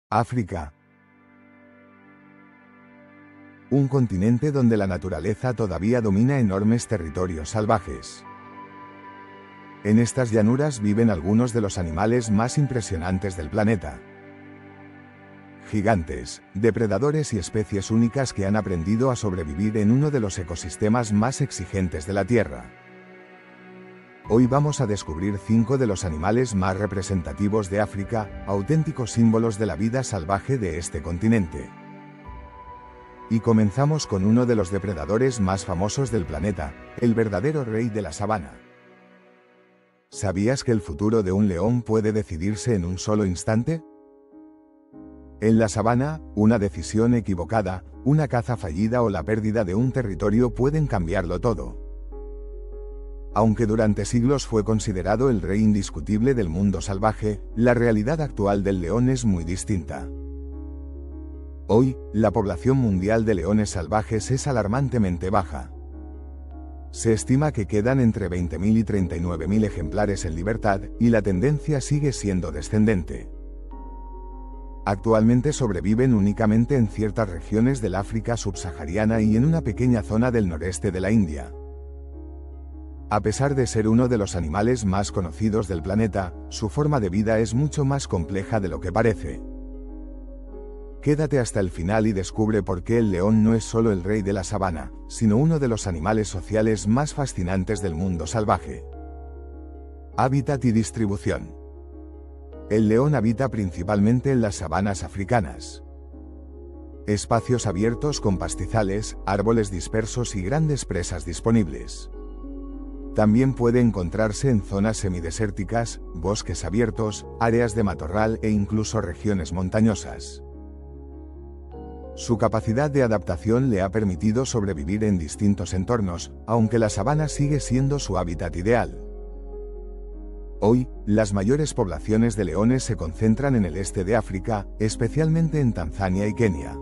África. Un continente donde la naturaleza todavía domina enormes territorios salvajes. En estas llanuras viven algunos de los animales más impresionantes del planeta. Gigantes, depredadores y especies únicas que han aprendido a sobrevivir en uno de los ecosistemas más exigentes de la Tierra. Hoy vamos a descubrir 5 de los animales más representativos de África, auténticos símbolos de la vida salvaje de este continente. Y comenzamos con uno de los depredadores más famosos del planeta, el verdadero rey de la sabana. ¿Sabías que el futuro de un león puede decidirse en un solo instante? En la sabana, una decisión equivocada, una caza fallida o la pérdida de un territorio pueden cambiarlo todo. Aunque durante siglos fue considerado el rey indiscutible del mundo salvaje, la realidad actual del león es muy distinta. Hoy, la población mundial de leones salvajes es alarmantemente baja. Se estima que quedan entre 20.000 y 39.000 ejemplares en libertad, y la tendencia sigue siendo descendente. Actualmente sobreviven únicamente en ciertas regiones del África subsahariana y en una pequeña zona del noreste de la India. A pesar de ser uno de los animales más conocidos del planeta, su forma de vida es mucho más compleja de lo que parece. Quédate hasta el final y descubre por qué el león no es solo el rey de la sabana, sino uno de los animales sociales más fascinantes del mundo salvaje. Hábitat y distribución. El león habita principalmente en las sabanas africanas. Espacios abiertos con pastizales, árboles dispersos y grandes presas disponibles. También puede encontrarse en zonas semidesérticas, bosques abiertos, áreas de matorral e incluso regiones montañosas. Su capacidad de adaptación le ha permitido sobrevivir en distintos entornos, aunque la sabana sigue siendo su hábitat ideal. Hoy, las mayores poblaciones de leones se concentran en el este de África, especialmente en Tanzania y Kenia.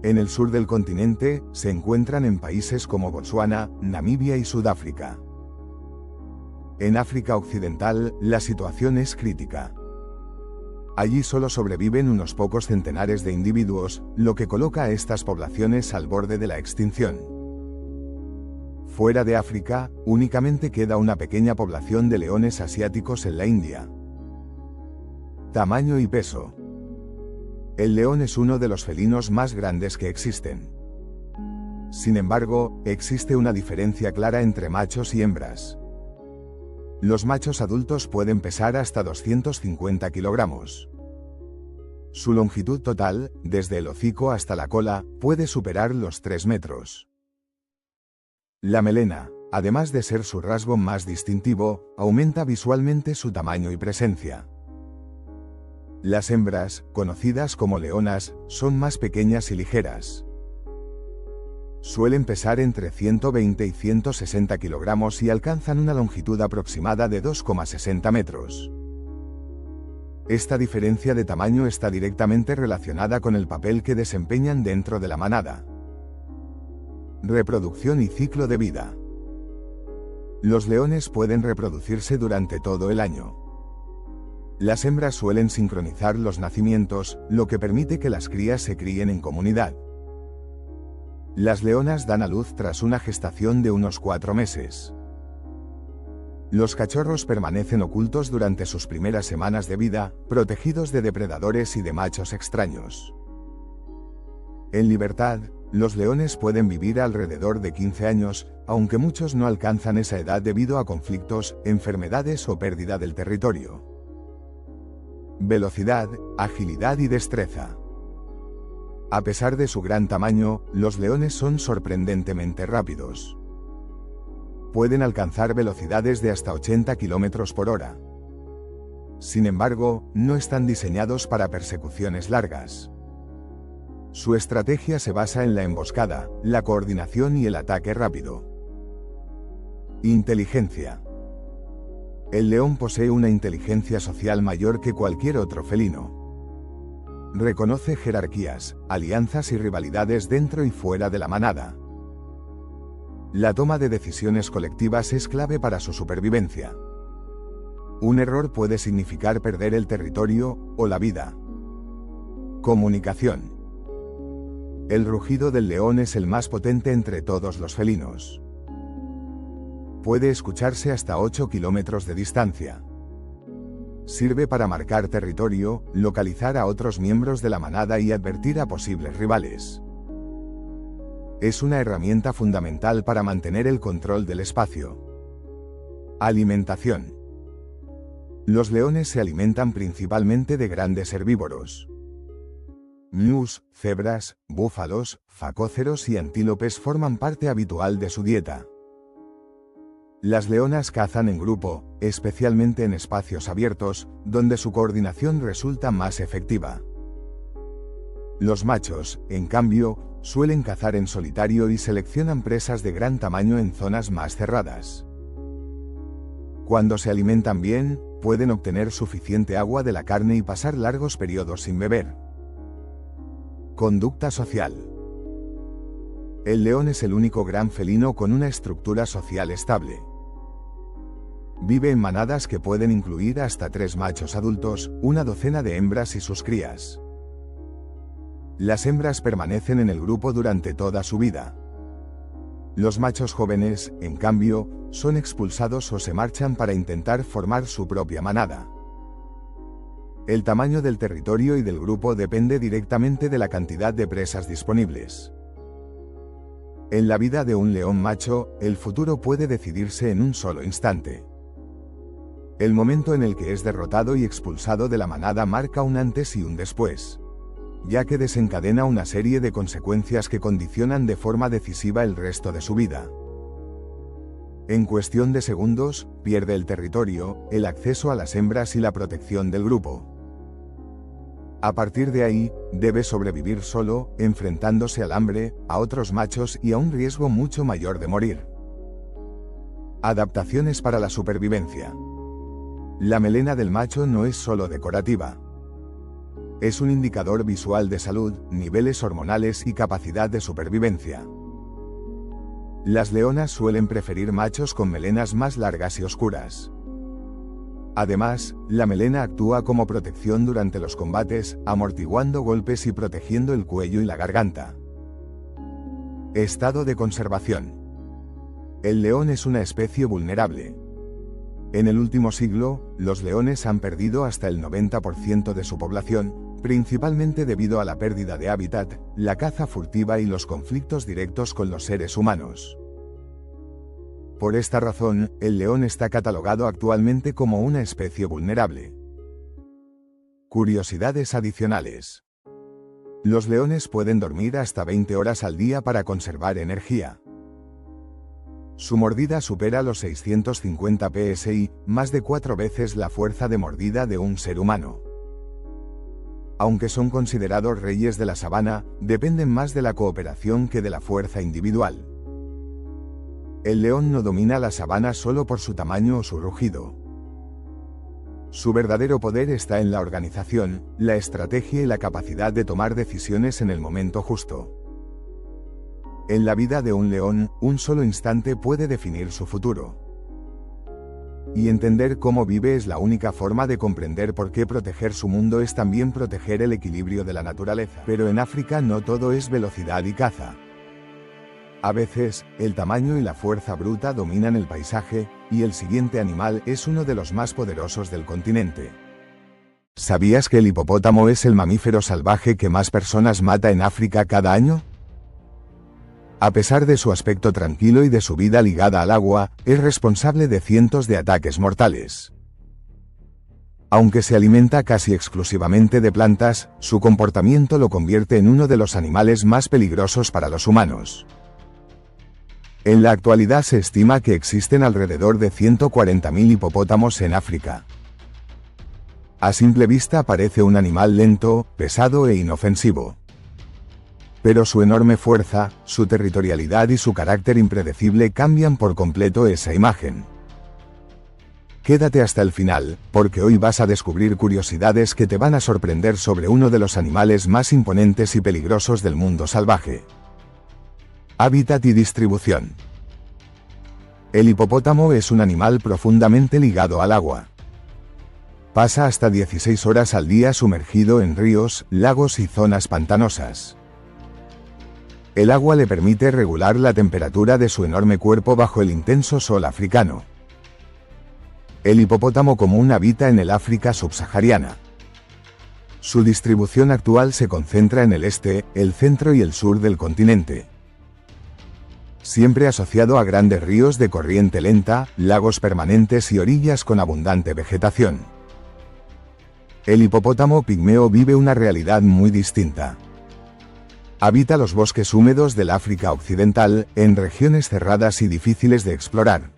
En el sur del continente, se encuentran en países como Botsuana, Namibia y Sudáfrica. En África Occidental, la situación es crítica. Allí solo sobreviven unos pocos centenares de individuos, lo que coloca a estas poblaciones al borde de la extinción. Fuera de África, únicamente queda una pequeña población de leones asiáticos en la India. Tamaño y peso. El león es uno de los felinos más grandes que existen. Sin embargo, existe una diferencia clara entre machos y hembras. Los machos adultos pueden pesar hasta 250 kilogramos. Su longitud total, desde el hocico hasta la cola, puede superar los 3 metros. La melena, además de ser su rasgo más distintivo, aumenta visualmente su tamaño y presencia. Las hembras, conocidas como leonas, son más pequeñas y ligeras. Suelen pesar entre 120 y 160 kilogramos y alcanzan una longitud aproximada de 2,60 metros. Esta diferencia de tamaño está directamente relacionada con el papel que desempeñan dentro de la manada. Reproducción y ciclo de vida. Los leones pueden reproducirse durante todo el año. Las hembras suelen sincronizar los nacimientos, lo que permite que las crías se críen en comunidad. Las leonas dan a luz tras una gestación de unos 4 meses. Los cachorros permanecen ocultos durante sus primeras semanas de vida, protegidos de depredadores y de machos extraños. En libertad, los leones pueden vivir alrededor de 15 años, aunque muchos no alcanzan esa edad debido a conflictos, enfermedades o pérdida del territorio. Velocidad, agilidad y destreza. A pesar de su gran tamaño, los leones son sorprendentemente rápidos. Pueden alcanzar velocidades de hasta 80 km por hora. Sin embargo, no están diseñados para persecuciones largas. Su estrategia se basa en la emboscada, la coordinación y el ataque rápido. Inteligencia. El león posee una inteligencia social mayor que cualquier otro felino. Reconoce jerarquías, alianzas y rivalidades dentro y fuera de la manada. La toma de decisiones colectivas es clave para su supervivencia. Un error puede significar perder el territorio o la vida. Comunicación. El rugido del león es el más potente entre todos los felinos. Puede escucharse hasta 8 kilómetros de distancia. Sirve para marcar territorio, localizar a otros miembros de la manada y advertir a posibles rivales. Es una herramienta fundamental para mantener el control del espacio. Alimentación. Los leones se alimentan principalmente de grandes herbívoros. Ñus, cebras, búfalos, facóceros y antílopes forman parte habitual de su dieta. Las leonas cazan en grupo, especialmente en espacios abiertos, donde su coordinación resulta más efectiva. Los machos, en cambio, suelen cazar en solitario y seleccionan presas de gran tamaño en zonas más cerradas. Cuando se alimentan bien, pueden obtener suficiente agua de la carne y pasar largos periodos sin beber. Conducta social. El león es el único gran felino con una estructura social estable. Vive en manadas que pueden incluir hasta 3 machos adultos, una docena de hembras y sus crías. Las hembras permanecen en el grupo durante toda su vida. Los machos jóvenes, en cambio, son expulsados o se marchan para intentar formar su propia manada. El tamaño del territorio y del grupo depende directamente de la cantidad de presas disponibles. En la vida de un león macho, el futuro puede decidirse en un solo instante. El momento en el que es derrotado y expulsado de la manada marca un antes y un después, ya que desencadena una serie de consecuencias que condicionan de forma decisiva el resto de su vida. En cuestión de segundos, pierde el territorio, el acceso a las hembras y la protección del grupo. A partir de ahí, debe sobrevivir solo, enfrentándose al hambre, a otros machos y a un riesgo mucho mayor de morir. Adaptaciones para la supervivencia. La melena del macho no es solo decorativa. Es un indicador visual de salud, niveles hormonales y capacidad de supervivencia. Las leonas suelen preferir machos con melenas más largas y oscuras. Además, la melena actúa como protección durante los combates, amortiguando golpes y protegiendo el cuello y la garganta. Estado de conservación. El león es una especie vulnerable. En el último siglo, los leones han perdido hasta el 90% de su población, principalmente debido a la pérdida de hábitat, la caza furtiva y los conflictos directos con los seres humanos. Por esta razón, el león está catalogado actualmente como una especie vulnerable. Curiosidades adicionales. Los leones pueden dormir hasta 20 horas al día para conservar energía. Su mordida supera los 650 psi, más de 4 veces la fuerza de mordida de un ser humano. Aunque son considerados reyes de la sabana, dependen más de la cooperación que de la fuerza individual. El león no domina la sabana solo por su tamaño o su rugido. Su verdadero poder está en la organización, la estrategia y la capacidad de tomar decisiones en el momento justo. En la vida de un león, un solo instante puede definir su futuro. Y entender cómo vive es la única forma de comprender por qué proteger su mundo es también proteger el equilibrio de la naturaleza. Pero en África no todo es velocidad y caza. A veces, el tamaño y la fuerza bruta dominan el paisaje, y el siguiente animal es uno de los más poderosos del continente. ¿Sabías que el hipopótamo es el mamífero salvaje que más personas mata en África cada año? A pesar de su aspecto tranquilo y de su vida ligada al agua, es responsable de cientos de ataques mortales. Aunque se alimenta casi exclusivamente de plantas, su comportamiento lo convierte en uno de los animales más peligrosos para los humanos. En la actualidad se estima que existen alrededor de 140.000 hipopótamos en África. A simple vista parece un animal lento, pesado e inofensivo. Pero su enorme fuerza, su territorialidad y su carácter impredecible cambian por completo esa imagen. Quédate hasta el final, porque hoy vas a descubrir curiosidades que te van a sorprender sobre uno de los animales más imponentes y peligrosos del mundo salvaje. Hábitat y distribución. El hipopótamo es un animal profundamente ligado al agua. Pasa hasta 16 horas al día sumergido en ríos, lagos y zonas pantanosas. El agua le permite regular la temperatura de su enorme cuerpo bajo el intenso sol africano. El hipopótamo común habita en el África subsahariana. Su distribución actual se concentra en el este, el centro y el sur del continente. Siempre asociado a grandes ríos de corriente lenta, lagos permanentes y orillas con abundante vegetación. El hipopótamo pigmeo vive una realidad muy distinta. Habita los bosques húmedos del África occidental, en regiones cerradas y difíciles de explorar.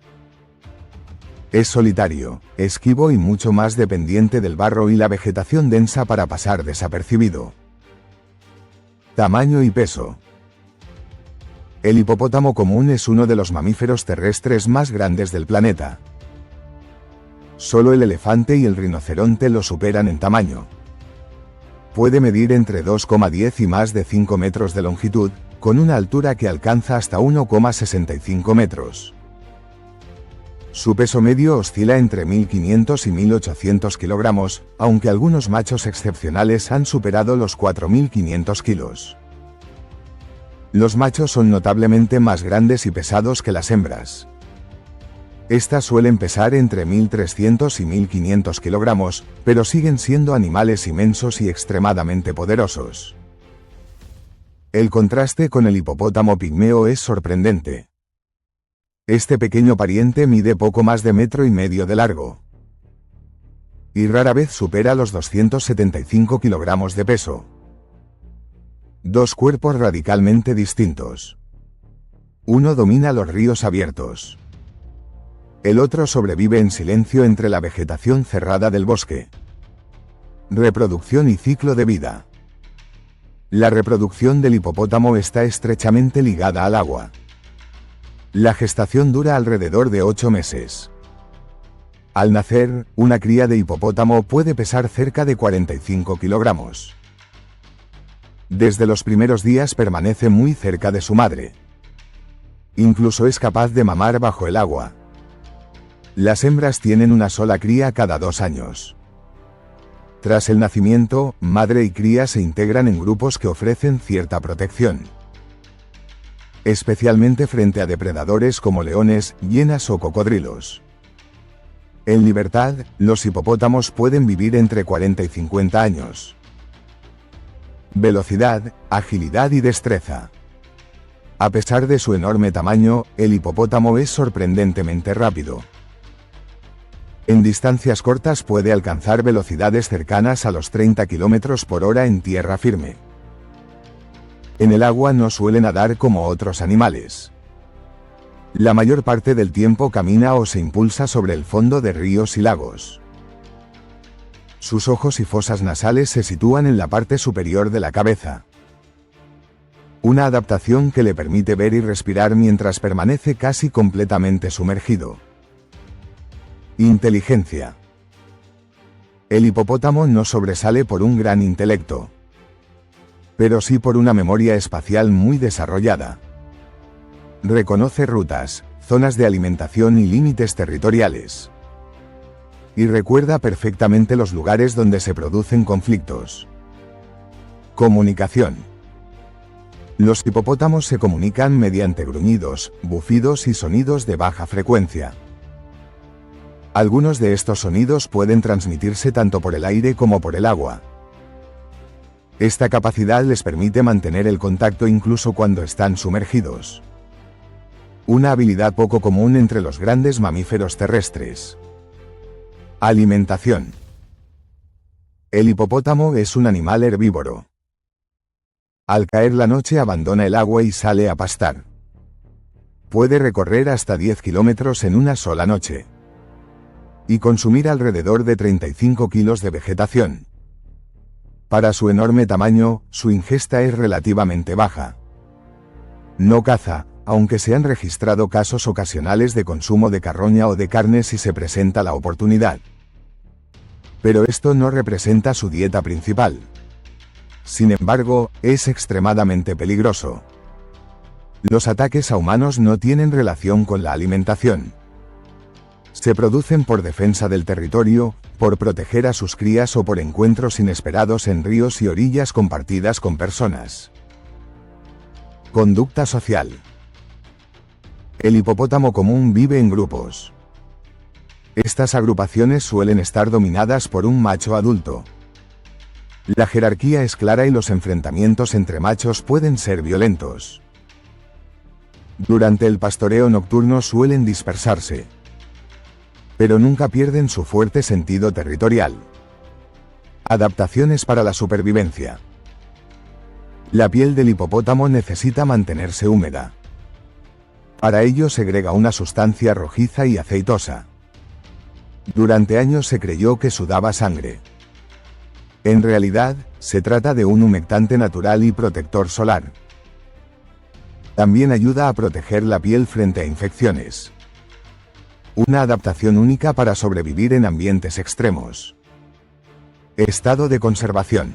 Es solitario, esquivo y mucho más dependiente del barro y la vegetación densa para pasar desapercibido. Tamaño y peso. El hipopótamo común es uno de los mamíferos terrestres más grandes del planeta. Solo el elefante y el rinoceronte lo superan en tamaño. Puede medir entre 2,10 y más de 5 metros de longitud, con una altura que alcanza hasta 1,65 metros. Su peso medio oscila entre 1.500 y 1.800 kilogramos, aunque algunos machos excepcionales han superado los 4.500 kilos. Los machos son notablemente más grandes y pesados que las hembras. Estas suelen pesar entre 1.300 y 1.500 kilogramos, pero siguen siendo animales inmensos y extremadamente poderosos. El contraste con el hipopótamo pigmeo es sorprendente. Este pequeño pariente mide poco más de 1,5 metros de largo. Y rara vez supera los 275 kilogramos de peso. Dos cuerpos radicalmente distintos. Uno domina los ríos abiertos. El otro sobrevive en silencio entre la vegetación cerrada del bosque. Reproducción y ciclo de vida. La reproducción del hipopótamo está estrechamente ligada al agua. La gestación dura alrededor de 8 meses. Al nacer, una cría de hipopótamo puede pesar cerca de 45 kilogramos. Desde los primeros días permanece muy cerca de su madre. Incluso es capaz de mamar bajo el agua. Las hembras tienen una sola cría cada 2 años. Tras el nacimiento, madre y cría se integran en grupos que ofrecen cierta protección. Especialmente frente a depredadores como leones, hienas o cocodrilos. En libertad, los hipopótamos pueden vivir entre 40 y 50 años. Velocidad, agilidad y destreza. A pesar de su enorme tamaño, el hipopótamo es sorprendentemente rápido. En distancias cortas puede alcanzar velocidades cercanas a los 30 km por hora en tierra firme. En el agua no suele nadar como otros animales. La mayor parte del tiempo camina o se impulsa sobre el fondo de ríos y lagos. Sus ojos y fosas nasales se sitúan en la parte superior de la cabeza. Una adaptación que le permite ver y respirar mientras permanece casi completamente sumergido. Inteligencia. El hipopótamo no sobresale por un gran intelecto, pero sí por una memoria espacial muy desarrollada. Reconoce rutas, zonas de alimentación y límites territoriales. Y recuerda perfectamente los lugares donde se producen conflictos. Comunicación. Los hipopótamos se comunican mediante gruñidos, bufidos y sonidos de baja frecuencia. Algunos de estos sonidos pueden transmitirse tanto por el aire como por el agua. Esta capacidad les permite mantener el contacto incluso cuando están sumergidos. Una habilidad poco común entre los grandes mamíferos terrestres. Alimentación. El hipopótamo es un animal herbívoro. Al caer la noche abandona el agua y sale a pastar. Puede recorrer hasta 10 kilómetros en una sola noche. Y consumir alrededor de 35 kilos de vegetación. Para su enorme tamaño, su ingesta es relativamente baja. No caza, aunque se han registrado casos ocasionales de consumo de carroña o de carne si se presenta la oportunidad. Pero esto no representa su dieta principal. Sin embargo, es extremadamente peligroso. Los ataques a humanos no tienen relación con la alimentación. Se producen por defensa del territorio, por proteger a sus crías o por encuentros inesperados en ríos y orillas compartidas con personas. Conducta social. El hipopótamo común vive en grupos. Estas agrupaciones suelen estar dominadas por un macho adulto. La jerarquía es clara y los enfrentamientos entre machos pueden ser violentos. Durante el pastoreo nocturno suelen dispersarse, pero nunca pierden su fuerte sentido territorial. Adaptaciones para la supervivencia. La piel del hipopótamo necesita mantenerse húmeda. Para ello segrega una sustancia rojiza y aceitosa. Durante años se creyó que sudaba sangre. En realidad, se trata de un humectante natural y protector solar. También ayuda a proteger la piel frente a infecciones. Una adaptación única para sobrevivir en ambientes extremos. Estado de conservación.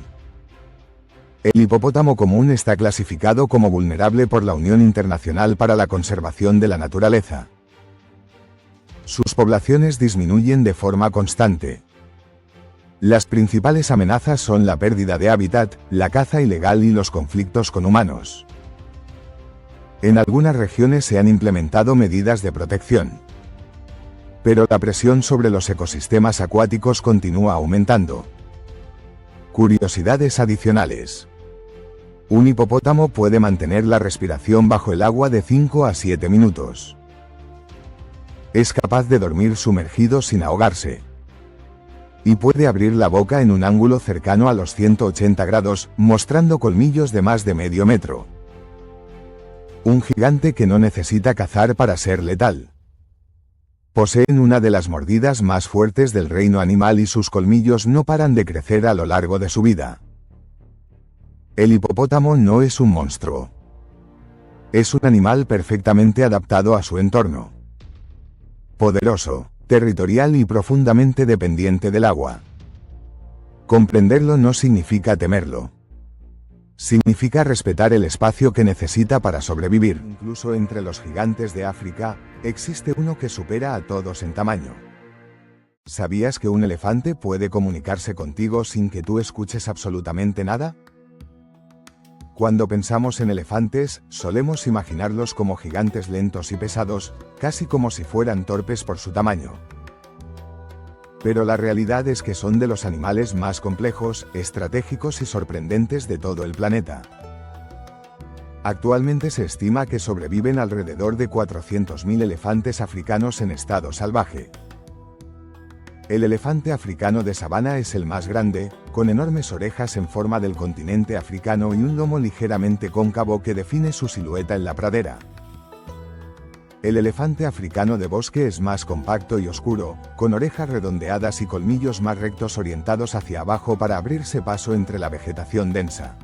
El hipopótamo común está clasificado como vulnerable por la Unión Internacional para la Conservación de la Naturaleza. Sus poblaciones disminuyen de forma constante. Las principales amenazas son la pérdida de hábitat, la caza ilegal y los conflictos con humanos. En algunas regiones se han implementado medidas de protección, pero la presión sobre los ecosistemas acuáticos continúa aumentando. Curiosidades adicionales. Un hipopótamo puede mantener la respiración bajo el agua de 5 a 7 minutos. Es capaz de dormir sumergido sin ahogarse. Y puede abrir la boca en un ángulo cercano a los 180 grados, mostrando colmillos de más de medio metro. Un gigante que no necesita cazar para ser letal. Poseen una de las mordidas más fuertes del reino animal y sus colmillos no paran de crecer a lo largo de su vida. El hipopótamo no es un monstruo. Es un animal perfectamente adaptado a su entorno. Poderoso, territorial y profundamente dependiente del agua. Comprenderlo no significa temerlo. Significa respetar el espacio que necesita para sobrevivir. Incluso entre los gigantes de África, existe uno que supera a todos en tamaño. ¿Sabías que un elefante puede comunicarse contigo sin que tú escuches absolutamente nada? Cuando pensamos en elefantes, solemos imaginarlos como gigantes lentos y pesados, casi como si fueran torpes por su tamaño. Pero la realidad es que son de los animales más complejos, estratégicos y sorprendentes de todo el planeta. Actualmente se estima que sobreviven alrededor de 400.000 elefantes africanos en estado salvaje. El elefante africano de sabana es el más grande, con enormes orejas en forma del continente africano y un lomo ligeramente cóncavo que define su silueta en la pradera. El elefante africano de bosque es más compacto y oscuro, con orejas redondeadas y colmillos más rectos orientados hacia abajo para abrirse paso entre la vegetación densa.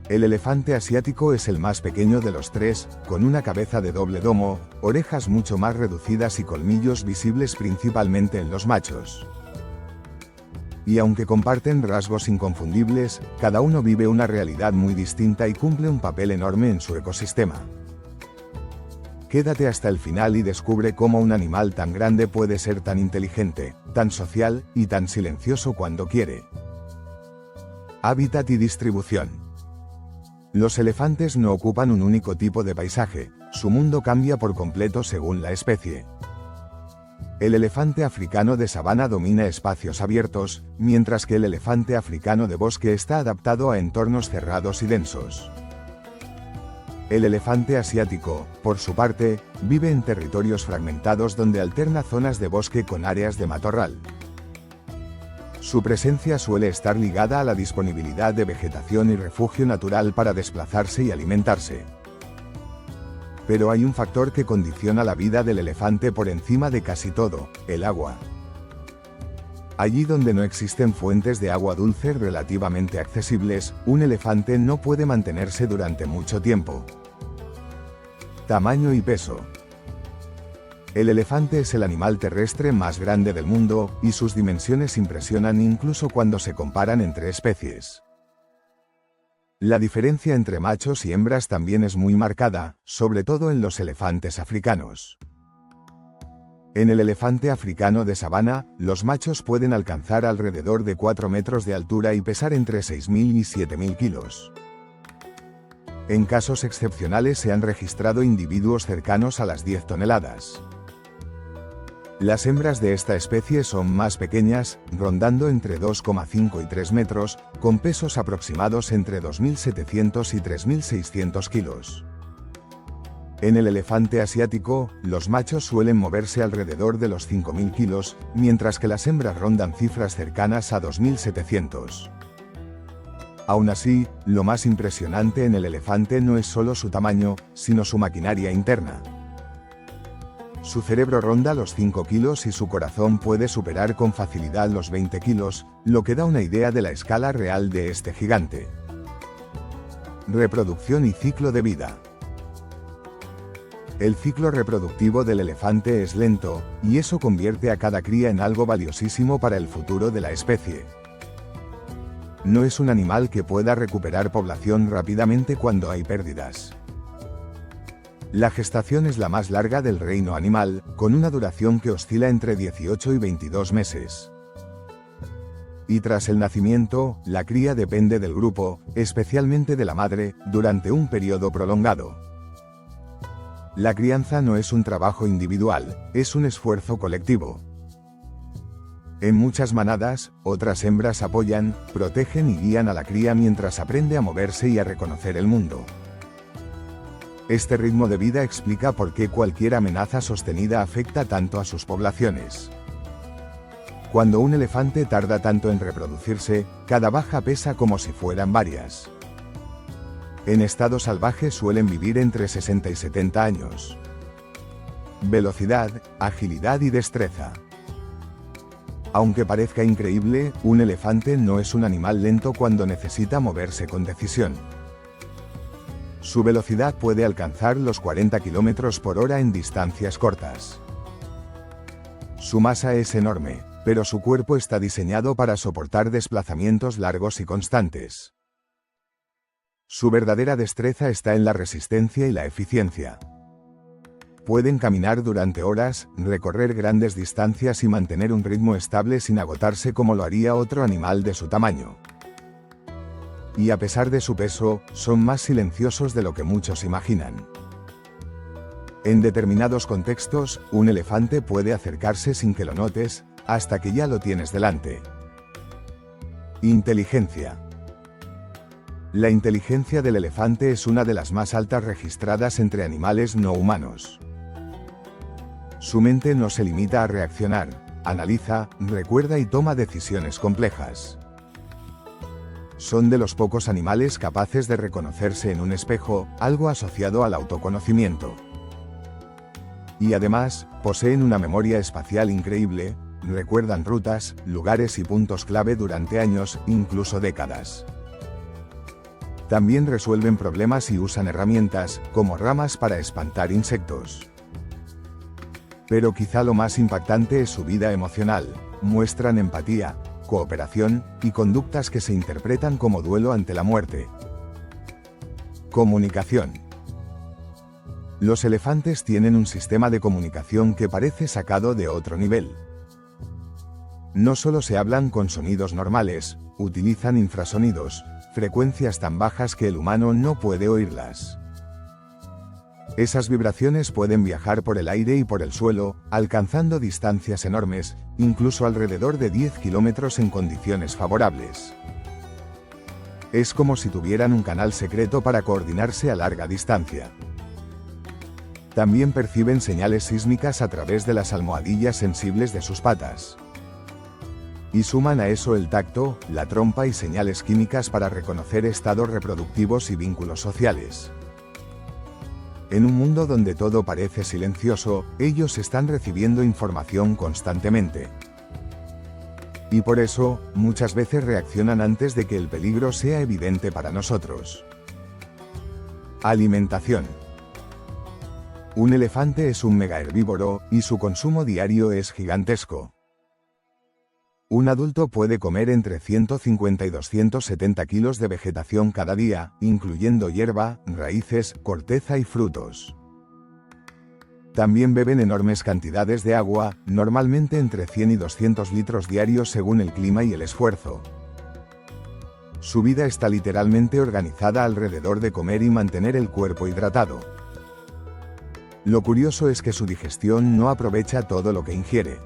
El elefante asiático es el más pequeño de los tres, con una cabeza de doble domo, orejas mucho más reducidas y colmillos visibles principalmente en los machos. Y aunque comparten rasgos inconfundibles, cada uno vive una realidad muy distinta y cumple un papel enorme en su ecosistema. Quédate hasta el final y descubre cómo un animal tan grande puede ser tan inteligente, tan social y tan silencioso cuando quiere. Hábitat y distribución. Los elefantes no ocupan un único tipo de paisaje, su mundo cambia por completo según la especie. El elefante africano de sabana domina espacios abiertos, mientras que el elefante africano de bosque está adaptado a entornos cerrados y densos. El elefante asiático, por su parte, vive en territorios fragmentados donde alterna zonas de bosque con áreas de matorral. Su presencia suele estar ligada a la disponibilidad de vegetación y refugio natural para desplazarse y alimentarse. Pero hay un factor que condiciona la vida del elefante por encima de casi todo: el agua. Allí donde no existen fuentes de agua dulce relativamente accesibles, un elefante no puede mantenerse durante mucho tiempo. Tamaño y peso. El elefante es el animal terrestre más grande del mundo, y sus dimensiones impresionan incluso cuando se comparan entre especies. La diferencia entre machos y hembras también es muy marcada, sobre todo en los elefantes africanos. En el elefante africano de sabana, los machos pueden alcanzar alrededor de 4 metros de altura y pesar entre 6.000 y 7.000 kilos. En casos excepcionales se han registrado individuos cercanos a las 10 toneladas. Las hembras de esta especie son más pequeñas, rondando entre 2,5 y 3 metros, con pesos aproximados entre 2.700 y 3.600 kilos. En el elefante asiático, los machos suelen moverse alrededor de los 5.000 kilos, mientras que las hembras rondan cifras cercanas a 2.700. Aún así, lo más impresionante en el elefante no es solo su tamaño, sino su maquinaria interna. Su cerebro ronda los 5 kilos y su corazón puede superar con facilidad los 20 kilos, lo que da una idea de la escala real de este gigante. Reproducción y ciclo de vida. El ciclo reproductivo del elefante es lento, y eso convierte a cada cría en algo valiosísimo para el futuro de la especie. No es un animal que pueda recuperar población rápidamente cuando hay pérdidas. La gestación es la más larga del reino animal, con una duración que oscila entre 18 y 22 meses. Y tras el nacimiento, la cría depende del grupo, especialmente de la madre, durante un periodo prolongado. La crianza no es un trabajo individual, es un esfuerzo colectivo. En muchas manadas, otras hembras apoyan, protegen y guían a la cría mientras aprende a moverse y a reconocer el mundo. Este ritmo de vida explica por qué cualquier amenaza sostenida afecta tanto a sus poblaciones. Cuando un elefante tarda tanto en reproducirse, cada baja pesa como si fueran varias. En estado salvaje suelen vivir entre 60 y 70 años. Velocidad, agilidad y destreza. Aunque parezca increíble, un elefante no es un animal lento cuando necesita moverse con decisión. Su velocidad puede alcanzar los 40 km por hora en distancias cortas. Su masa es enorme, pero su cuerpo está diseñado para soportar desplazamientos largos y constantes. Su verdadera destreza está en la resistencia y la eficiencia. Pueden caminar durante horas, recorrer grandes distancias y mantener un ritmo estable sin agotarse como lo haría otro animal de su tamaño. Y a pesar de su peso, son más silenciosos de lo que muchos imaginan. En determinados contextos, un elefante puede acercarse sin que lo notes, hasta que ya lo tienes delante. Inteligencia. La inteligencia del elefante es una de las más altas registradas entre animales no humanos. Su mente no se limita a reaccionar, analiza, recuerda y toma decisiones complejas. Son de los pocos animales capaces de reconocerse en un espejo, algo asociado al autoconocimiento. Y además, poseen una memoria espacial increíble, recuerdan rutas, lugares y puntos clave durante años, incluso décadas. También resuelven problemas y usan herramientas, como ramas para espantar insectos. Pero quizá lo más impactante es su vida emocional, muestran empatía, cooperación, y conductas que se interpretan como duelo ante la muerte. Comunicación. Los elefantes tienen un sistema de comunicación que parece sacado de otro nivel. No solo se hablan con sonidos normales, utilizan infrasonidos, frecuencias tan bajas que el humano no puede oírlas. Esas vibraciones pueden viajar por el aire y por el suelo, alcanzando distancias enormes, incluso alrededor de 10 kilómetros en condiciones favorables. Es como si tuvieran un canal secreto para coordinarse a larga distancia. También perciben señales sísmicas a través de las almohadillas sensibles de sus patas. Y suman a eso el tacto, la trompa y señales químicas para reconocer estados reproductivos y vínculos sociales. En un mundo donde todo parece silencioso, ellos están recibiendo información constantemente. Y por eso, muchas veces reaccionan antes de que el peligro sea evidente para nosotros. Alimentación. Un elefante es un megaherbívoro, y su consumo diario es gigantesco. Un adulto puede comer entre 150 y 270 kilos de vegetación cada día, incluyendo hierba, raíces, corteza y frutos. También beben enormes cantidades de agua, normalmente entre 100 y 200 litros diarios según el clima y el esfuerzo. Su vida está literalmente organizada alrededor de comer y mantener el cuerpo hidratado. Lo curioso es que su digestión no aprovecha todo lo que ingiere.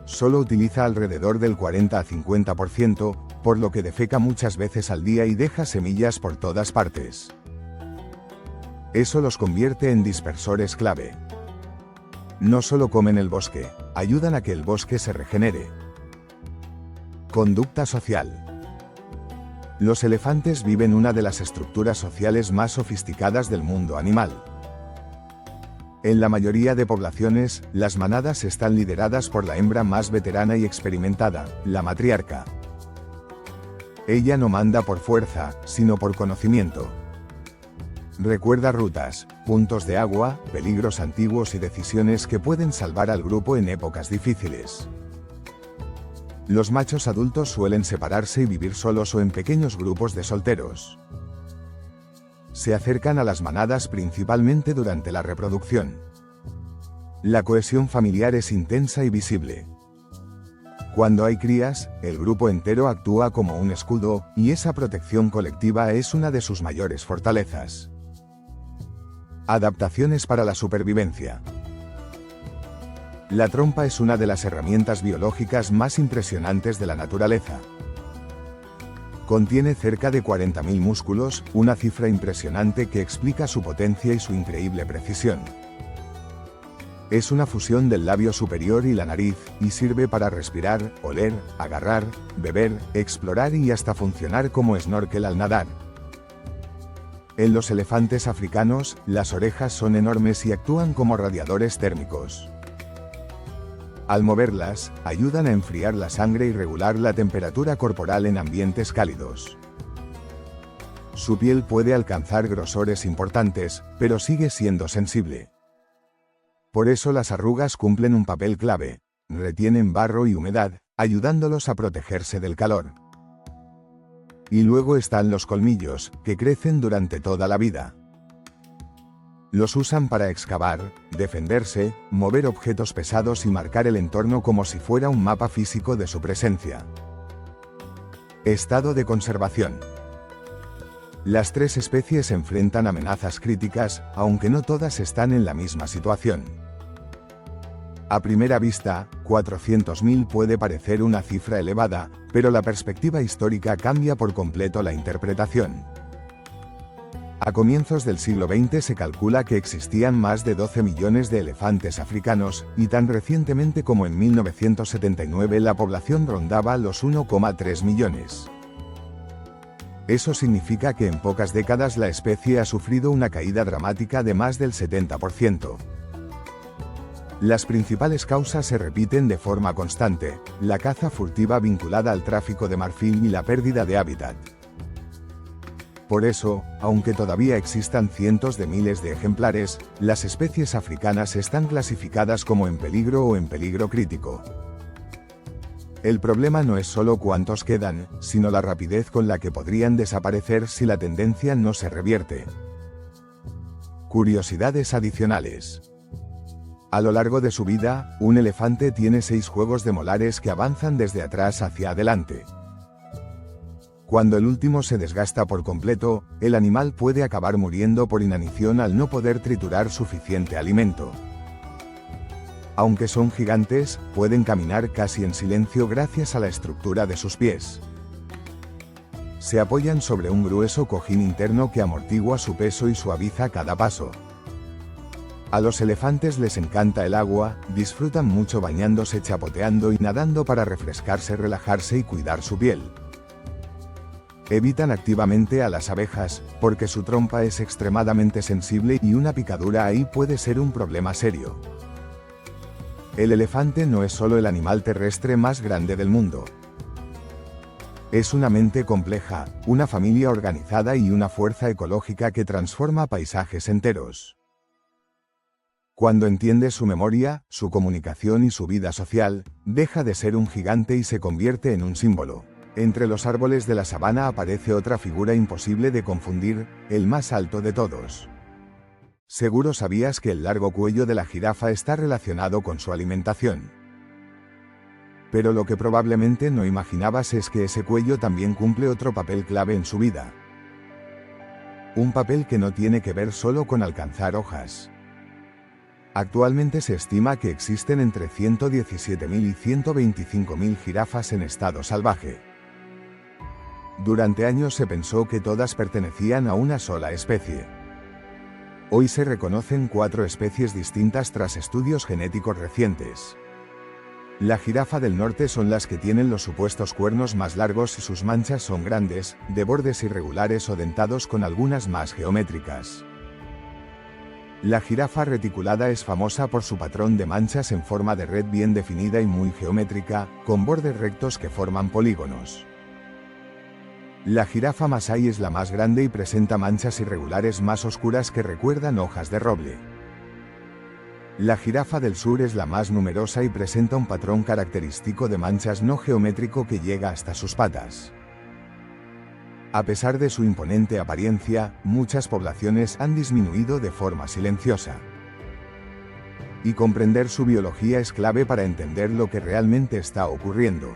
Solo utiliza alrededor del 40 a 50%, por lo que defeca muchas veces al día y deja semillas por todas partes. Eso los convierte en dispersores clave. No solo comen el bosque, ayudan a que el bosque se regenere. Conducta social. Los elefantes viven una de las estructuras sociales más sofisticadas del mundo animal. En la mayoría de poblaciones, las manadas están lideradas por la hembra más veterana y experimentada, la matriarca. Ella no manda por fuerza, sino por conocimiento. Recuerda rutas, puntos de agua, peligros antiguos y decisiones que pueden salvar al grupo en épocas difíciles. Los machos adultos suelen separarse y vivir solos o en pequeños grupos de solteros. Se acercan a las manadas principalmente durante la reproducción. La cohesión familiar es intensa y visible. Cuando hay crías, el grupo entero actúa como un escudo, y esa protección colectiva es una de sus mayores fortalezas. Adaptaciones para la supervivencia. La trompa es una de las herramientas biológicas más impresionantes de la naturaleza. Contiene cerca de 40.000 músculos, una cifra impresionante que explica su potencia y su increíble precisión. Es una fusión del labio superior y la nariz, y sirve para respirar, oler, agarrar, beber, explorar y hasta funcionar como snorkel al nadar. En los elefantes africanos, las orejas son enormes y actúan como radiadores térmicos. Al moverlas, ayudan a enfriar la sangre y regular la temperatura corporal en ambientes cálidos. Su piel puede alcanzar grosores importantes, pero sigue siendo sensible. Por eso las arrugas cumplen un papel clave, retienen barro y humedad, ayudándolos a protegerse del calor. Y luego están los colmillos, que crecen durante toda la vida. Los usan para excavar, defenderse, mover objetos pesados y marcar el entorno como si fuera un mapa físico de su presencia. Estado de conservación. Las tres especies enfrentan amenazas críticas, aunque no todas están en la misma situación. A primera vista, 400.000 puede parecer una cifra elevada, pero la perspectiva histórica cambia por completo la interpretación. A comienzos del siglo XX se calcula que existían más de 12 millones de elefantes africanos, y tan recientemente como en 1979 la población rondaba los 1,3 millones. Eso significa que en pocas décadas la especie ha sufrido una caída dramática de más del 70%. Las principales causas se repiten de forma constante: la caza furtiva vinculada al tráfico de marfil y la pérdida de hábitat. Por eso, aunque todavía existan cientos de miles de ejemplares, las especies africanas están clasificadas como en peligro o en peligro crítico. El problema no es solo cuántos quedan, sino la rapidez con la que podrían desaparecer si la tendencia no se revierte. Curiosidades adicionales. A lo largo de su vida, un elefante tiene 6 juegos de molares que avanzan desde atrás hacia adelante. Cuando el último se desgasta por completo, el animal puede acabar muriendo por inanición al no poder triturar suficiente alimento. Aunque son gigantes, pueden caminar casi en silencio gracias a la estructura de sus pies. Se apoyan sobre un grueso cojín interno que amortigua su peso y suaviza cada paso. A los elefantes les encanta el agua, disfrutan mucho bañándose, chapoteando y nadando para refrescarse, relajarse y cuidar su piel. Evitan activamente a las abejas, porque su trompa es extremadamente sensible y una picadura ahí puede ser un problema serio. El elefante no es solo el animal terrestre más grande del mundo. Es una mente compleja, una familia organizada y una fuerza ecológica que transforma paisajes enteros. Cuando entiendes su memoria, su comunicación y su vida social, deja de ser un gigante y se convierte en un símbolo. Entre los árboles de la sabana aparece otra figura imposible de confundir, el más alto de todos. Seguro sabías que el largo cuello de la jirafa está relacionado con su alimentación. Pero lo que probablemente no imaginabas es que ese cuello también cumple otro papel clave en su vida. Un papel que no tiene que ver solo con alcanzar hojas. Actualmente se estima que existen entre 117.000 y 125.000 jirafas en estado salvaje. Durante años se pensó que todas pertenecían a una sola especie. Hoy se reconocen 4 especies distintas tras estudios genéticos recientes. La jirafa del norte son las que tienen los supuestos cuernos más largos y sus manchas son grandes, de bordes irregulares o dentados con algunas más geométricas. La jirafa reticulada es famosa por su patrón de manchas en forma de red bien definida y muy geométrica, con bordes rectos que forman polígonos. La jirafa masái es la más grande y presenta manchas irregulares más oscuras que recuerdan hojas de roble. La jirafa del sur es la más numerosa y presenta un patrón característico de manchas no geométrico que llega hasta sus patas. A pesar de su imponente apariencia, muchas poblaciones han disminuido de forma silenciosa. Y comprender su biología es clave para entender lo que realmente está ocurriendo.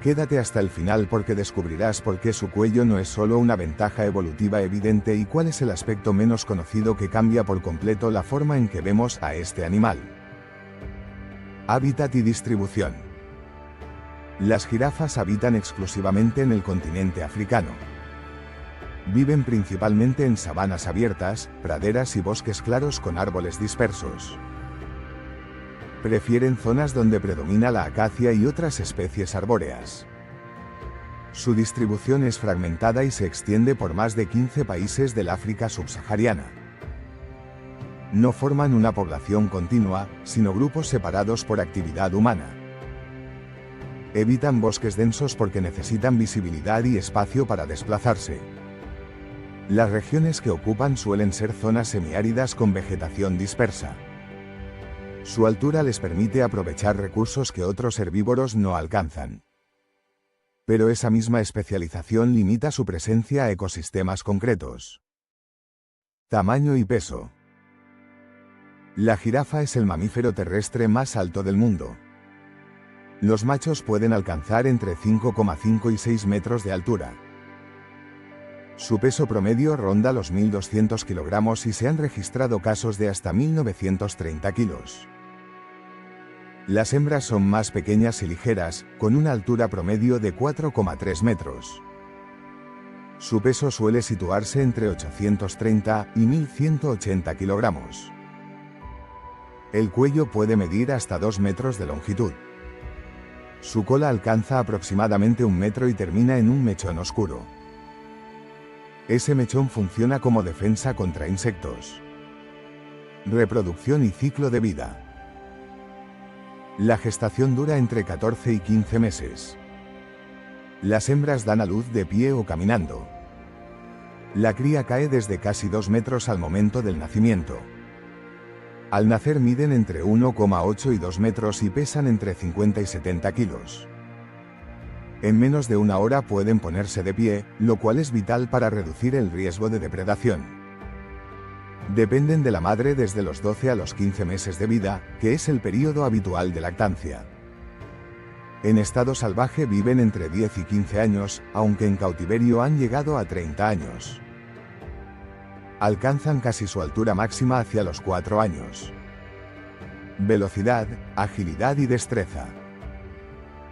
Quédate hasta el final porque descubrirás por qué su cuello no es solo una ventaja evolutiva evidente y cuál es el aspecto menos conocido que cambia por completo la forma en que vemos a este animal. Hábitat y distribución. Las jirafas habitan exclusivamente en el continente africano. Viven principalmente en sabanas abiertas, praderas y bosques claros con árboles dispersos. Prefieren zonas donde predomina la acacia y otras especies arbóreas. Su distribución es fragmentada y se extiende por más de 15 países del África subsahariana. No forman una población continua, sino grupos separados por actividad humana. Evitan bosques densos porque necesitan visibilidad y espacio para desplazarse. Las regiones que ocupan suelen ser zonas semiáridas con vegetación dispersa. Su altura les permite aprovechar recursos que otros herbívoros no alcanzan. Pero esa misma especialización limita su presencia a ecosistemas concretos. Tamaño y peso. La jirafa es el mamífero terrestre más alto del mundo. Los machos pueden alcanzar entre 5,5 y 6 metros de altura. Su peso promedio ronda los 1.200 kilogramos y se han registrado casos de hasta 1.930 kilos. Las hembras son más pequeñas y ligeras, con una altura promedio de 4,3 metros. Su peso suele situarse entre 830 y 1.180 kilogramos. El cuello puede medir hasta 2 metros de longitud. Su cola alcanza aproximadamente 1 metro y termina en un mechón oscuro. Ese mechón funciona como defensa contra insectos. Reproducción y ciclo de vida. La gestación dura entre 14 y 15 meses. Las hembras dan a luz de pie o caminando. La cría cae desde casi 2 metros al momento del nacimiento. Al nacer miden entre 1,8 y 2 metros y pesan entre 50 y 70 kilos. En menos de una hora pueden ponerse de pie, lo cual es vital para reducir el riesgo de depredación. Dependen de la madre desde los 12 a los 15 meses de vida, que es el período habitual de lactancia. En estado salvaje viven entre 10 y 15 años, aunque en cautiverio han llegado a 30 años. Alcanzan casi su altura máxima hacia los 4 años. Velocidad, agilidad y destreza.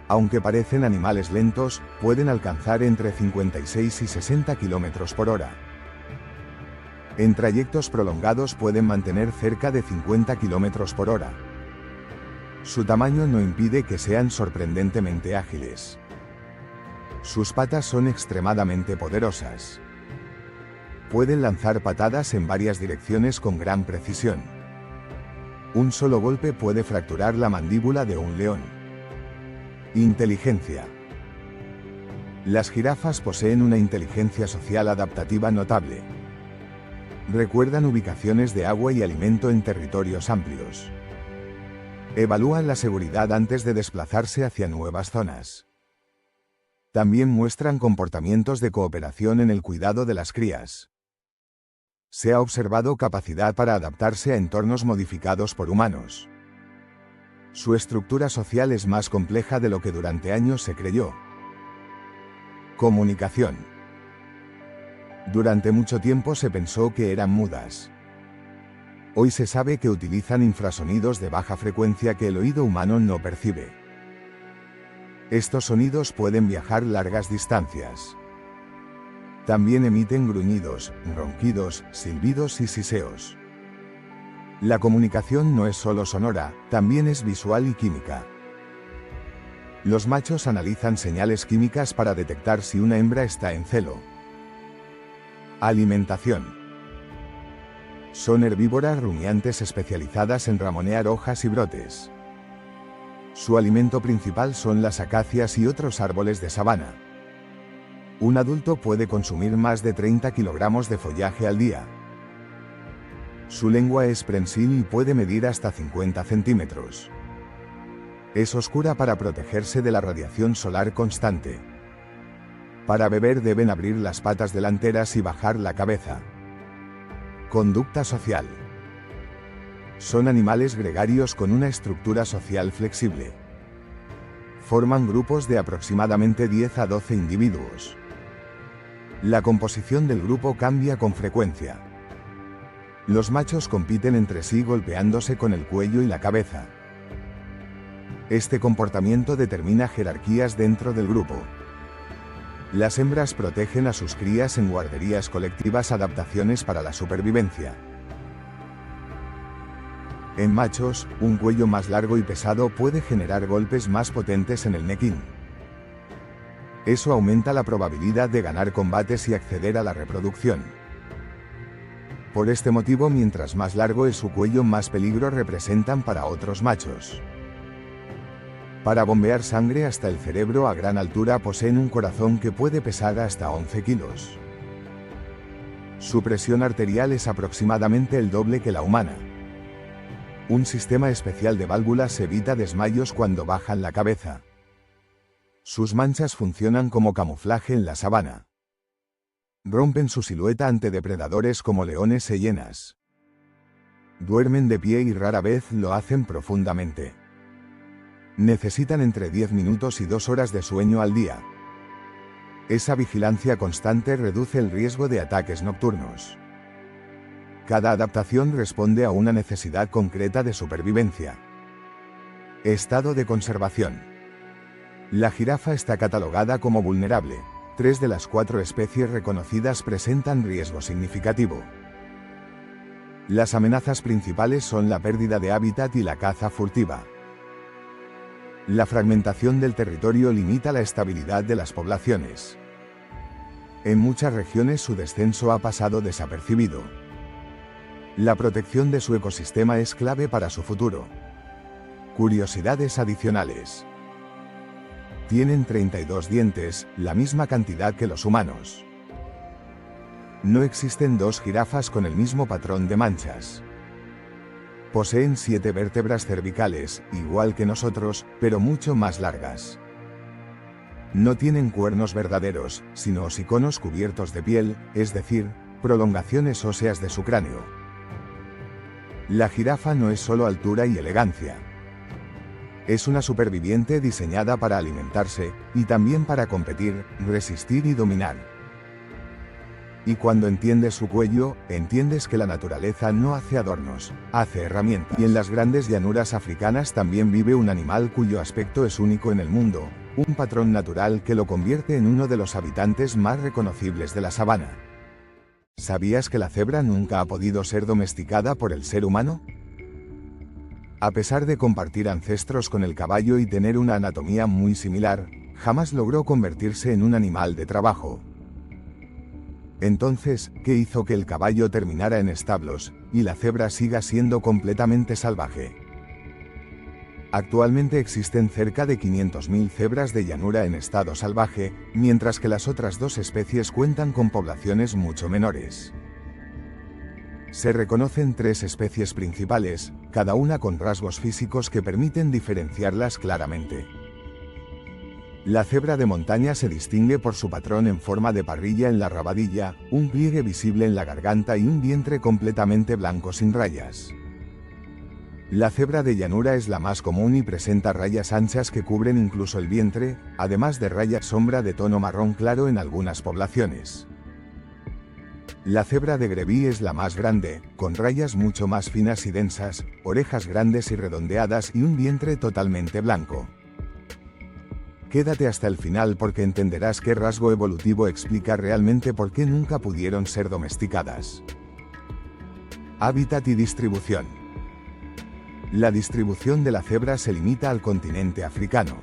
Aunque parecen animales lentos, pueden alcanzar entre 56 y 60 km por hora. En trayectos prolongados pueden mantener cerca de 50 km por hora. Su tamaño no impide que sean sorprendentemente ágiles. Sus patas son extremadamente poderosas. Pueden lanzar patadas en varias direcciones con gran precisión. Un solo golpe puede fracturar la mandíbula de un león. Inteligencia. Las jirafas poseen una inteligencia social adaptativa notable. Recuerdan ubicaciones de agua y alimento en territorios amplios. Evalúan la seguridad antes de desplazarse hacia nuevas zonas. También muestran comportamientos de cooperación en el cuidado de las crías. Se ha observado capacidad para adaptarse a entornos modificados por humanos. Su estructura social es más compleja de lo que durante años se creyó. Comunicación. Durante mucho tiempo se pensó que eran mudas. Hoy se sabe que utilizan infrasonidos de baja frecuencia que el oído humano no percibe. Estos sonidos pueden viajar largas distancias. También emiten gruñidos, ronquidos, silbidos y siseos. La comunicación no es solo sonora, también es visual y química. Los machos analizan señales químicas para detectar si una hembra está en celo. Alimentación. Son herbívoras rumiantes especializadas en ramonear hojas y brotes. Su alimento principal son las acacias y otros árboles de sabana. Un adulto puede consumir más de 30 kilogramos de follaje al día. Su lengua es prensil y puede medir hasta 50 centímetros. Es oscura para protegerse de la radiación solar constante. Para beber deben abrir las patas delanteras y bajar la cabeza. Conducta social. Son animales gregarios con una estructura social flexible. Forman grupos de aproximadamente 10 a 12 individuos. La composición del grupo cambia con frecuencia. Los machos compiten entre sí golpeándose con el cuello y la cabeza. Este comportamiento determina jerarquías dentro del grupo. Las hembras protegen a sus crías en guarderías colectivas, adaptaciones para la supervivencia. En machos, un cuello más largo y pesado puede generar golpes más potentes en el nequín. Eso aumenta la probabilidad de ganar combates y acceder a la reproducción. Por este motivo, mientras más largo es su cuello, más peligro representan para otros machos. Para bombear sangre hasta el cerebro a gran altura poseen un corazón que puede pesar hasta 11 kilos. Su presión arterial es aproximadamente el doble que la humana. Un sistema especial de válvulas evita desmayos cuando bajan la cabeza. Sus manchas funcionan como camuflaje en la sabana. Rompen su silueta ante depredadores como leones e hienas. Duermen de pie y rara vez lo hacen profundamente. Necesitan entre 10 minutos y 2 horas de sueño al día. Esa vigilancia constante reduce el riesgo de ataques nocturnos. Cada adaptación responde a una necesidad concreta de supervivencia. Estado de conservación. La jirafa está catalogada como vulnerable. 3 de las 4 especies reconocidas presentan riesgo significativo. Las amenazas principales son la pérdida de hábitat y la caza furtiva. La fragmentación del territorio limita la estabilidad de las poblaciones. En muchas regiones su descenso ha pasado desapercibido. La protección de su ecosistema es clave para su futuro. Curiosidades adicionales. Tienen 32 dientes, la misma cantidad que los humanos. No existen dos jirafas con el mismo patrón de manchas. Poseen 7 vértebras cervicales, igual que nosotros, pero mucho más largas. No tienen cuernos verdaderos, sino hociconos cubiertos de piel, es decir, prolongaciones óseas de su cráneo. La jirafa no es solo altura y elegancia. Es una superviviente diseñada para alimentarse, y también para competir, resistir y dominar. Y cuando entiendes su cuello, entiendes que la naturaleza no hace adornos, hace herramientas. Y en las grandes llanuras africanas también vive un animal cuyo aspecto es único en el mundo, un patrón natural que lo convierte en uno de los habitantes más reconocibles de la sabana. ¿Sabías que la cebra nunca ha podido ser domesticada por el ser humano? A pesar de compartir ancestros con el caballo y tener una anatomía muy similar, jamás logró convertirse en un animal de trabajo. Entonces, ¿qué hizo que el caballo terminara en establos, y la cebra siga siendo completamente salvaje? Actualmente existen cerca de 500.000 cebras de llanura en estado salvaje, mientras que las otras 2 especies cuentan con poblaciones mucho menores. Se reconocen 3 especies principales, cada una con rasgos físicos que permiten diferenciarlas claramente. La cebra de montaña se distingue por su patrón en forma de parrilla en la rabadilla, un pliegue visible en la garganta y un vientre completamente blanco sin rayas. La cebra de llanura es la más común y presenta rayas anchas que cubren incluso el vientre, además de rayas sombra de tono marrón claro en algunas poblaciones. La cebra de Greví es la más grande, con rayas mucho más finas y densas, orejas grandes y redondeadas y un vientre totalmente blanco. Quédate hasta el final porque entenderás qué rasgo evolutivo explica realmente por qué nunca pudieron ser domesticadas. Hábitat y distribución. La distribución de la cebra se limita al continente africano.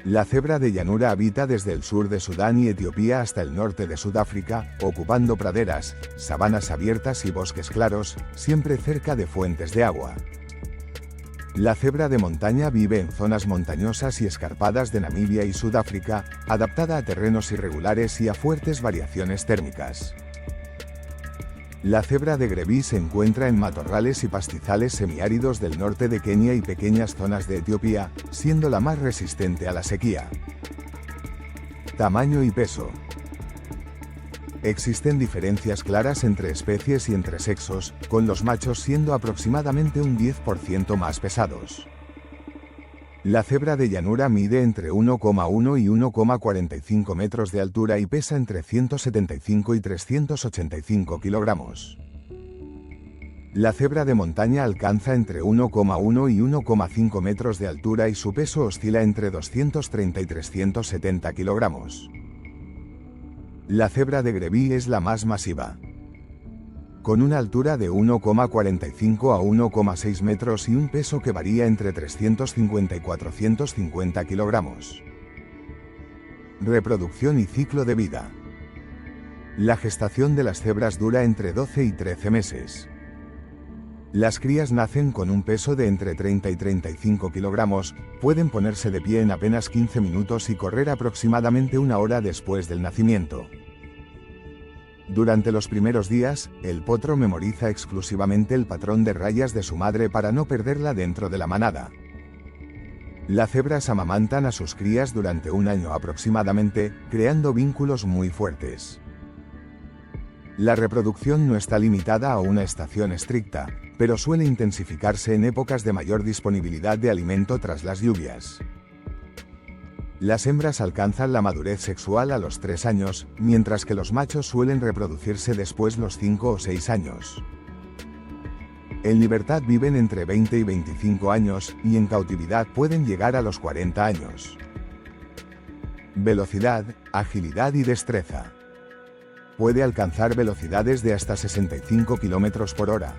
La cebra de llanura habita desde el sur de Sudán y Etiopía hasta el norte de Sudáfrica, ocupando praderas, sabanas abiertas y bosques claros, siempre cerca de fuentes de agua. La cebra de montaña vive en zonas montañosas y escarpadas de Namibia y Sudáfrica, adaptada a terrenos irregulares y a fuertes variaciones térmicas. La cebra de Greví se encuentra en matorrales y pastizales semiáridos del norte de Kenia y pequeñas zonas de Etiopía, siendo la más resistente a la sequía. Tamaño y peso. Existen diferencias claras entre especies y entre sexos, con los machos siendo aproximadamente un 10% más pesados. La cebra de llanura mide entre 1,1 y 1,45 metros de altura y pesa entre 175 y 385 kilogramos. La cebra de montaña alcanza entre 1,1 y 1,5 metros de altura y su peso oscila entre 230 y 370 kilogramos. La cebra de Greví es la más masiva, con una altura de 1,45 a 1,6 metros y un peso que varía entre 350 y 450 kilogramos. Reproducción y ciclo de vida. La gestación de las cebras dura entre 12 y 13 meses. Las crías nacen con un peso de entre 30 y 35 kilogramos, pueden ponerse de pie en apenas 15 minutos y correr aproximadamente una hora después del nacimiento. Durante los primeros días, el potro memoriza exclusivamente el patrón de rayas de su madre para no perderla dentro de la manada. Las cebras amamantan a sus crías durante un año aproximadamente, creando vínculos muy fuertes. La reproducción no está limitada a una estación estricta, pero suele intensificarse en épocas de mayor disponibilidad de alimento tras las lluvias. Las hembras alcanzan la madurez sexual a los 3 años, mientras que los machos suelen reproducirse después los 5 o 6 años. En libertad viven entre 20 y 25 años, y en cautividad pueden llegar a los 40 años. Velocidad, agilidad y destreza. Puede alcanzar velocidades de hasta 65 km por hora.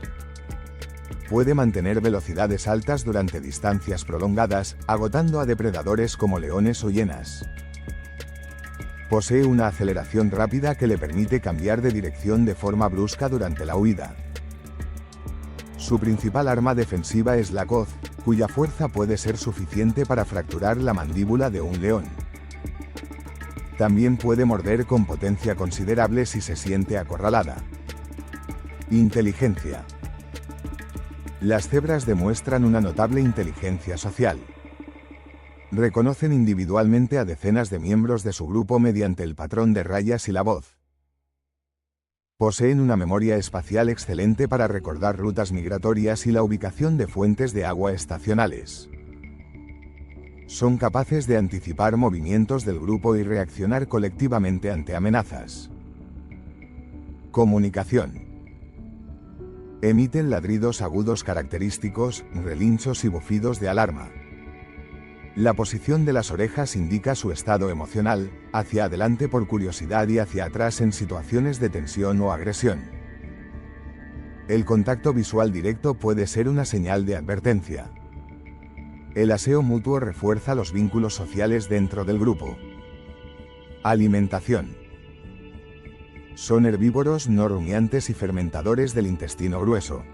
Puede mantener velocidades altas durante distancias prolongadas, agotando a depredadores como leones o hienas. Posee una aceleración rápida que le permite cambiar de dirección de forma brusca durante la huida. Su principal arma defensiva es la coz, cuya fuerza puede ser suficiente para fracturar la mandíbula de un león. También puede morder con potencia considerable si se siente acorralada. Inteligencia. Las cebras demuestran una notable inteligencia social. Reconocen individualmente a decenas de miembros de su grupo mediante el patrón de rayas y la voz. Poseen una memoria espacial excelente para recordar rutas migratorias y la ubicación de fuentes de agua estacionales. Son capaces de anticipar movimientos del grupo y reaccionar colectivamente ante amenazas. Comunicación. Emiten ladridos agudos característicos, relinchos y bufidos de alarma. La posición de las orejas indica su estado emocional, hacia adelante por curiosidad y hacia atrás en situaciones de tensión o agresión. El contacto visual directo puede ser una señal de advertencia. El aseo mutuo refuerza los vínculos sociales dentro del grupo. Alimentación. Son herbívoros no rumiantes y fermentadores del intestino grueso.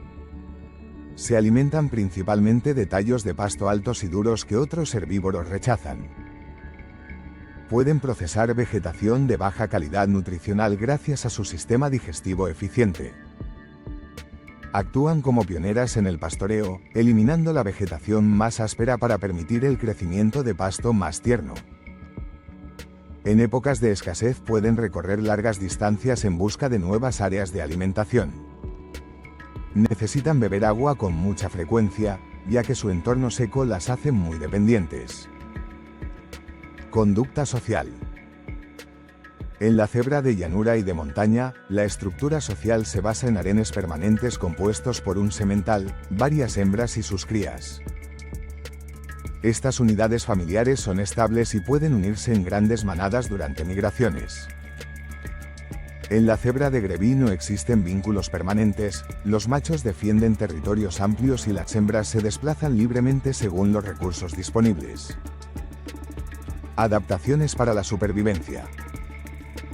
Se alimentan principalmente de tallos de pasto altos y duros que otros herbívoros rechazan. Pueden procesar vegetación de baja calidad nutricional gracias a su sistema digestivo eficiente. Actúan como pioneras en el pastoreo, eliminando la vegetación más áspera para permitir el crecimiento de pasto más tierno. En épocas de escasez pueden recorrer largas distancias en busca de nuevas áreas de alimentación. Necesitan beber agua con mucha frecuencia, ya que su entorno seco las hace muy dependientes. Conducta social. En la cebra de llanura y de montaña, la estructura social se basa en harenes permanentes compuestos por un semental, varias hembras y sus crías. Estas unidades familiares son estables y pueden unirse en grandes manadas durante migraciones. En la cebra de Greví no existen vínculos permanentes, los machos defienden territorios amplios y las hembras se desplazan libremente según los recursos disponibles. Adaptaciones para la supervivencia.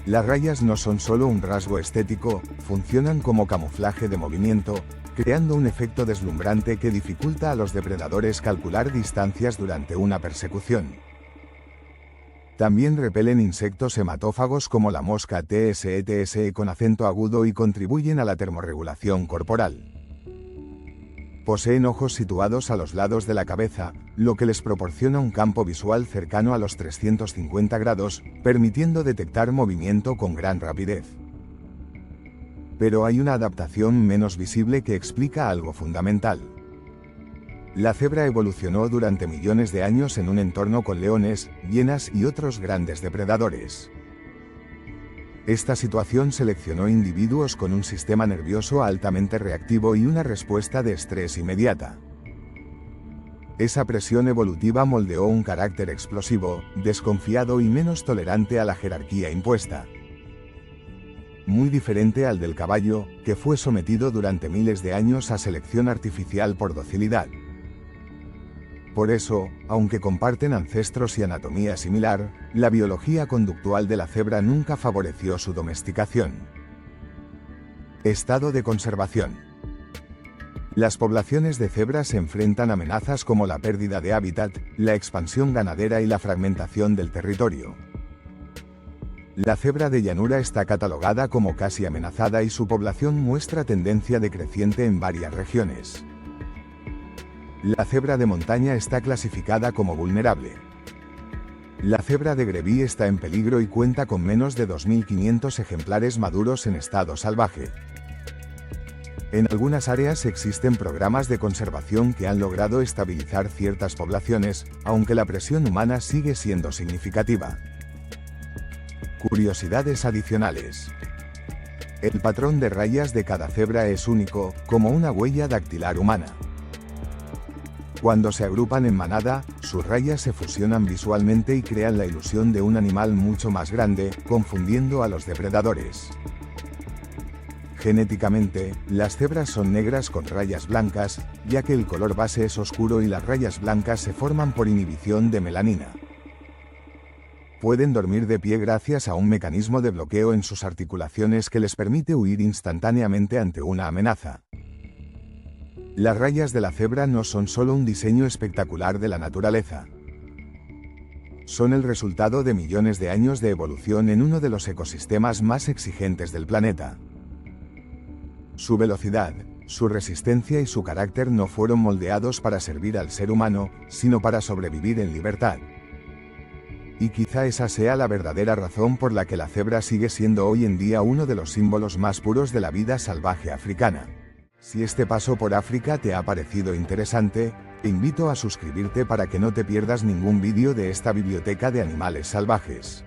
Las rayas no son solo un rasgo estético, funcionan como camuflaje de movimiento, creando un efecto deslumbrante que dificulta a los depredadores calcular distancias durante una persecución. También repelen insectos hematófagos como la mosca TSE con acento agudo y contribuyen a la termorregulación corporal. Poseen ojos situados a los lados de la cabeza, lo que les proporciona un campo visual cercano a los 350 grados, permitiendo detectar movimiento con gran rapidez. Pero hay una adaptación menos visible que explica algo fundamental. La cebra evolucionó durante millones de años en un entorno con leones, hienas y otros grandes depredadores. Esta situación seleccionó individuos con un sistema nervioso altamente reactivo y una respuesta de estrés inmediata. Esa presión evolutiva moldeó un carácter explosivo, desconfiado y menos tolerante a la jerarquía impuesta. Muy diferente al del caballo, que fue sometido durante miles de años a selección artificial por docilidad. Por eso, aunque comparten ancestros y anatomía similar, la biología conductual de la cebra nunca favoreció su domesticación. Estado de conservación. Las poblaciones de cebras se enfrentan a amenazas como la pérdida de hábitat, la expansión ganadera y la fragmentación del territorio. La cebra de llanura está catalogada como casi amenazada y su población muestra tendencia decreciente en varias regiones. La cebra de montaña está clasificada como vulnerable. La cebra de Greví está en peligro y cuenta con menos de 2.500 ejemplares maduros en estado salvaje. En algunas áreas existen programas de conservación que han logrado estabilizar ciertas poblaciones, aunque la presión humana sigue siendo significativa. Curiosidades adicionales. El patrón de rayas de cada cebra es único, como una huella dactilar humana. Cuando se agrupan en manada, sus rayas se fusionan visualmente y crean la ilusión de un animal mucho más grande, confundiendo a los depredadores. Genéticamente, las cebras son negras con rayas blancas, ya que el color base es oscuro y las rayas blancas se forman por inhibición de melanina. Pueden dormir de pie gracias a un mecanismo de bloqueo en sus articulaciones que les permite huir instantáneamente ante una amenaza. Las rayas de la cebra no son solo un diseño espectacular de la naturaleza. Son el resultado de millones de años de evolución en uno de los ecosistemas más exigentes del planeta. Su velocidad, su resistencia y su carácter no fueron moldeados para servir al ser humano, sino para sobrevivir en libertad. Y quizá esa sea la verdadera razón por la que la cebra sigue siendo hoy en día uno de los símbolos más puros de la vida salvaje africana. Si este paso por África te ha parecido interesante, te invito a suscribirte para que no te pierdas ningún vídeo de esta biblioteca de animales salvajes.